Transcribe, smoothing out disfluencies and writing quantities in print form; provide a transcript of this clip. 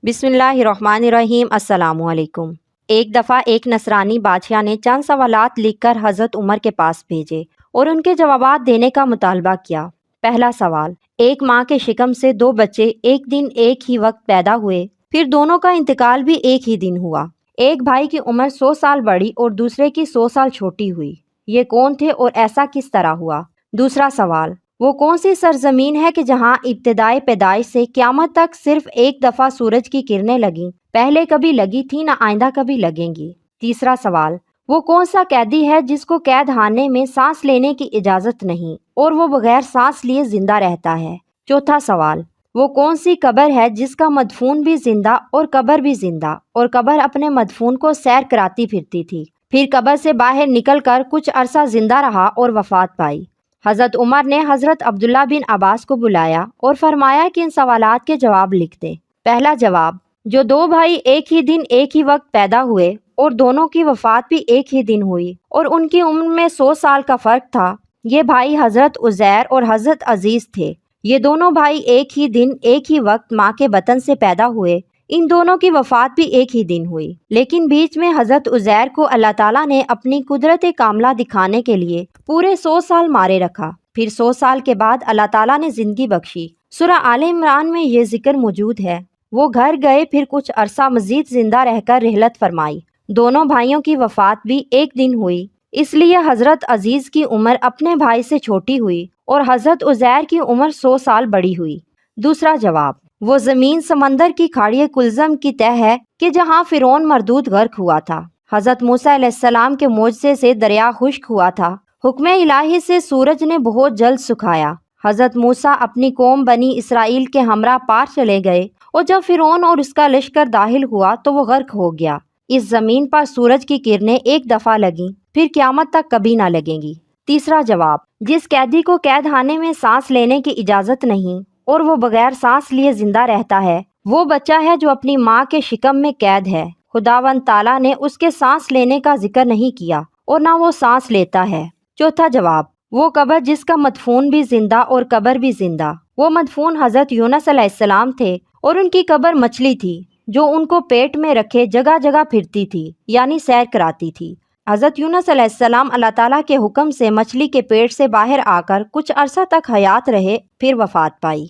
بسم اللہ الرحمن الرحیم۔ السلام علیکم۔ ایک دفعہ ایک نصرانی بادشاہ نے چند سوالات لکھ کر حضرت عمر کے پاس بھیجے اور ان کے جوابات دینے کا مطالبہ کیا۔ پہلا سوال، ایک ماں کے شکم سے دو بچے ایک دن ایک ہی وقت پیدا ہوئے، پھر دونوں کا انتقال بھی ایک ہی دن ہوا۔ ایک بھائی کی عمر 100 سال بڑھی اور دوسرے کی 100 سال چھوٹی ہوئی۔ یہ کون تھے اور ایسا کس طرح ہوا؟ دوسرا سوال، وہ کون سی سرزمین ہے کہ جہاں ابتدائے پیدائش سے قیامت تک صرف ایک دفعہ سورج کی کرنیں لگیں، پہلے کبھی لگی تھی نہ آئندہ کبھی لگیں گی؟ تیسرا سوال، وہ کون سا قیدی ہے جس کو قید خانے میں سانس لینے کی اجازت نہیں اور وہ بغیر سانس لیے زندہ رہتا ہے؟ چوتھا سوال، وہ کون سی قبر ہے جس کا مدفون بھی زندہ اور قبر بھی زندہ، اور قبر اپنے مدفون کو سیر کراتی پھرتی تھی، پھر قبر سے باہر نکل کر کچھ عرصہ زندہ رہا اور وفات پائی؟ حضرت عمر نے حضرت عبداللہ بن عباس کو بلایا اور فرمایا کہ ان سوالات کے جواب لکھ دیں۔ پہلا جواب، جو دو بھائی ایک ہی دن ایک ہی وقت پیدا ہوئے اور دونوں کی وفات بھی ایک ہی دن ہوئی اور ان کی عمر میں 100 سال کا فرق تھا، یہ بھائی حضرت عزیر اور حضرت عزیز تھے۔ یہ دونوں بھائی ایک ہی دن ایک ہی وقت ماں کے بطن سے پیدا ہوئے، ان دونوں کی وفات بھی ایک ہی دن ہوئی، لیکن بیچ میں حضرت عزیر کو اللہ تعالیٰ نے اپنی قدرت کاملہ دکھانے کے لیے پورے 100 سال مارے رکھا، پھر 100 سال کے بعد اللہ تعالیٰ نے زندگی بخشی۔ سورہ آل عمران میں یہ ذکر موجود ہے۔ وہ گھر گئے، پھر کچھ عرصہ مزید زندہ رہ کر رحلت فرمائی۔ دونوں بھائیوں کی وفات بھی ایک دن ہوئی، اس لیے حضرت عزیز کی عمر اپنے بھائی سے چھوٹی ہوئی اور حضرت عزیر کی عمر 100 سال بڑی ہوئی۔ دوسرا جواب، وہ زمین سمندر کی کھاڑی کلزم کی تہ ہے کہ جہاں فرعون مردود غرق ہوا تھا۔ حضرت موسیٰ علیہ السلام کے معجزے سے دریا خشک ہوا تھا۔ حکم الہی سے سورج نے بہت جلد سکھایا۔ حضرت موسیٰ اپنی قوم بنی اسرائیل کے ہمراہ پار چلے گئے اور جب فرعون اور اس کا لشکر داخل ہوا تو وہ غرق ہو گیا۔ اس زمین پر سورج کی کرنیں ایک دفعہ لگیں، پھر قیامت تک کبھی نہ لگیں گی۔ تیسرا جواب، جس قیدی کو قید خانے میں سانس لینے کی اجازت نہیں اور وہ بغیر سانس لیے زندہ رہتا ہے، وہ بچہ ہے جو اپنی ماں کے شکم میں قید ہے۔ خداوند تعالیٰ نے اس کے سانس لینے کا ذکر نہیں کیا اور نہ وہ سانس لیتا ہے۔ چوتھا جواب، وہ قبر جس کا مدفون بھی زندہ اور قبر بھی زندہ۔ وہ مدفون حضرت یونس علیہ السلام تھے اور ان کی قبر مچھلی تھی جو ان کو پیٹ میں رکھے جگہ جگہ پھرتی تھی، یعنی سیر کراتی تھی۔ حضرت یونس علیہ السلام اللہ تعالیٰ کے حکم سے مچھلی کے پیٹ سے باہر آ کر کچھ عرصہ تک حیات رہے، پھر وفات پائی۔